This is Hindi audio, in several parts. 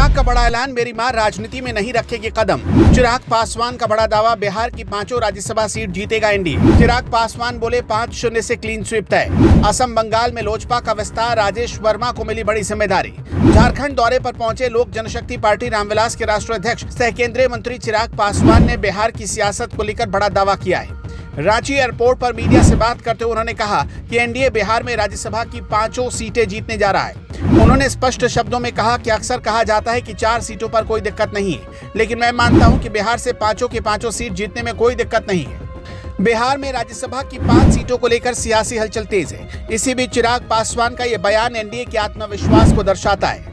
चिराग का बड़ा ऐलान, मेरी मां राजनीति में नहीं रखेगी कदम। चिराग पासवान का बड़ा दावा, बिहार की 5 राज्यसभा सीट जीतेगा एनडीए। चिराग पासवान बोले 5-0 से क्लीन स्वीप तय। असम बंगाल में लोजपा का विस्तार, राजेश वर्मा को मिली बड़ी जिम्मेदारी। झारखंड दौरे पर पहुंचे लोक जनशक्ति पार्टी रामविलास के राष्ट्रीय अध्यक्ष सह केंद्रीय मंत्री चिराग पासवान ने बिहार की सियासत को लेकर बड़ा दावा किया है। रांची एयरपोर्ट पर मीडिया से बात करते हुए उन्होंने कहा कि एनडीए बिहार में राज्यसभा की 5 सीटें जीतने जा रहा है। उन्होंने स्पष्ट शब्दों में कहा कि अक्सर कहा जाता है कि 4 सीटों पर कोई दिक्कत नहीं है, लेकिन मैं मानता हूं कि बिहार से 5 की 5 सीट जीतने में कोई दिक्कत नहीं है। बिहार में राज्यसभा की 5 सीटों को लेकर सियासी हलचल तेज है। इसी बीच चिराग पासवान का यह बयान एनडीए के आत्मविश्वास को दर्शाता है।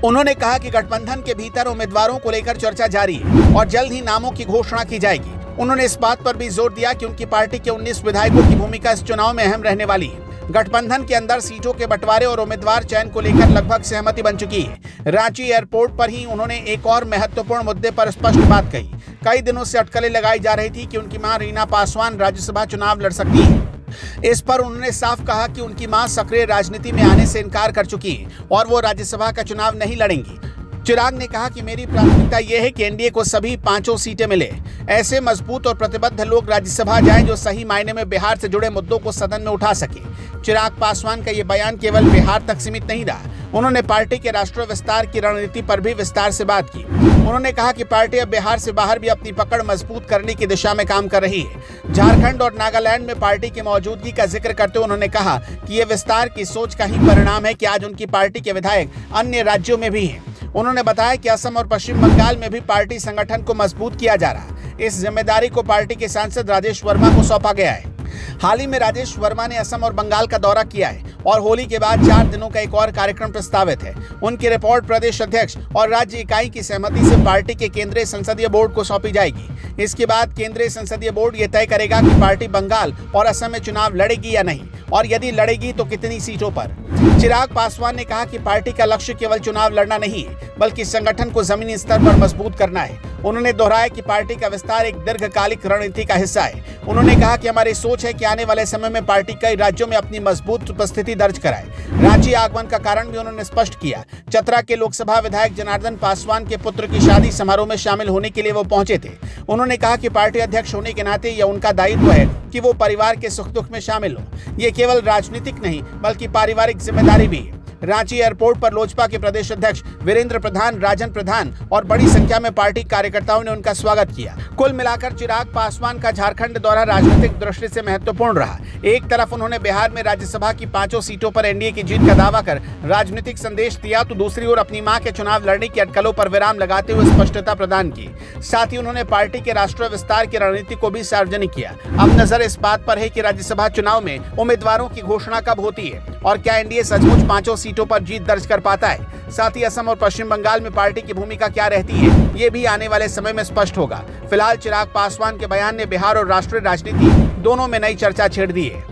उन्होंने कहा कि गठबंधन के भीतर उम्मीदवारों को लेकर चर्चा जारी है और जल्द ही नामों की घोषणा की जाएगी। उन्होंने इस बात पर भी जोर दिया कि उनकी पार्टी के 19 विधायकों की भूमिका इस चुनाव में अहम रहने वाली है। गठबंधन के अंदर सीटों के बंटवारे और उम्मीदवार चयन को लेकर लगभग सहमति बन चुकी है। रांची एयरपोर्ट पर ही उन्होंने एक और महत्वपूर्ण मुद्दे पर स्पष्ट बात कही। कई दिनों से अटकलें लगाई जा रही थी कि उनकी मां रीना पासवान राज्यसभा चुनाव लड़ सकती है। इस पर उन्होंने साफ कहा कि उनकी मां सक्रिय राजनीति में आने से इनकार कर चुकी है और वो राज्यसभा का चुनाव नहीं लड़ेंगी। चिराग ने कहा कि मेरी प्राथमिकता यह है कि एनडीए को सभी 5 सीटें मिले। ऐसे मजबूत और प्रतिबद्ध लोग राज्यसभा जाएं जो सही मायने में बिहार से जुड़े मुद्दों को सदन में उठा सके। चिराग पासवान का ये बयान केवल बिहार तक सीमित नहीं रहा। उन्होंने पार्टी के राष्ट्रीय विस्तार की रणनीति पर भी विस्तार से बात की। उन्होंने कहा कि पार्टी अब बिहार से बाहर भी अपनी पकड़ मजबूत करने की दिशा में काम कर रही है। झारखंड और नागालैंड में पार्टी की मौजूदगी का जिक्र करते हुए उन्होंने कहा कि ये विस्तार की सोच का ही परिणाम है कि आज उनकी पार्टी के विधायक अन्य राज्यों में भी हैं। उन्होंने बताया कि असम और पश्चिम बंगाल में भी पार्टी संगठन को मजबूत किया जा रहा है। इस जिम्मेदारी को पार्टी के सांसद राजेश वर्मा को सौंपा गया है। हाल ही में राजेश वर्मा ने असम और बंगाल का दौरा किया है और होली के बाद 4 दिनों का एक और कार्यक्रम प्रस्तावित है। उनकी रिपोर्ट प्रदेश अध्यक्ष और राज्य इकाई की सहमति से पार्टी के केंद्रीय संसदीय बोर्ड को सौंपी जाएगी। इसके बाद केंद्रीय संसदीय बोर्ड ये तय करेगा कि पार्टी बंगाल और असम में चुनाव लड़ेगी या नहीं, और यदि लड़ेगी तो कितनी सीटों पर। चिराग पासवान ने कहा कि पार्टी का लक्ष्य केवल चुनाव लड़ना नहीं है, बल्कि संगठन को जमीनी स्तर पर मजबूत करना है। उन्होंने दोहराया कि पार्टी का विस्तार एक दीर्घकालिक रणनीति का हिस्सा है। उन्होंने कहा कि हमारी सोच है कि आने वाले समय में पार्टी कई राज्यों में अपनी मजबूत उपस्थिति दर्ज कराए। रांची आगमन का कारण भी उन्होंने स्पष्ट किया। चतरा के लोकसभा विधायक जनार्दन पासवान के पुत्र की शादी समारोह में शामिल होने के लिए वो पहुंचे थे। उन्होंने कहा कि पार्टी अध्यक्ष होने के नाते यह उनका दायित्व है कि वो परिवार के सुख दुख में शामिल हो। ये केवल राजनीतिक नहीं बल्कि पारिवारिक जिम्मेदारी भी है। रांची एयरपोर्ट पर लोजपा के प्रदेश अध्यक्ष वीरेंद्र प्रधान, राजन प्रधान और बड़ी संख्या में पार्टी कार्यकर्ताओं ने उनका स्वागत किया। कुल मिलाकर चिराग पासवान का झारखंड दौरा राजनीतिक दृष्टि से महत्वपूर्ण रहा। एक तरफ उन्होंने बिहार में राज्यसभा की 5 सीटों पर एनडीए की जीत का दावा कर राजनीतिक संदेश दिया, तो दूसरी ओर अपनी मां के चुनाव लड़ने की अटकलों पर विराम लगाते हुए स्पष्टता प्रदान की। साथ ही उन्होंने पार्टी के राष्ट्रीय विस्तार की रणनीति को भी सार्वजनिक किया। अब नजर इस बात पर है कि राज्यसभा चुनाव में उम्मीदवारों की घोषणा कब होती है और क्या एनडीए सचमुच 5 सीटों पर जीत दर्ज कर पाता है। साथ ही असम और पश्चिम बंगाल में पार्टी की भूमिका क्या रहती है, ये भी आने वाले समय में स्पष्ट होगा। फिलहाल चिराग पासवान के बयान ने बिहार और राष्ट्रीय राजनीति दोनों में नई चर्चा छेड़ दी है।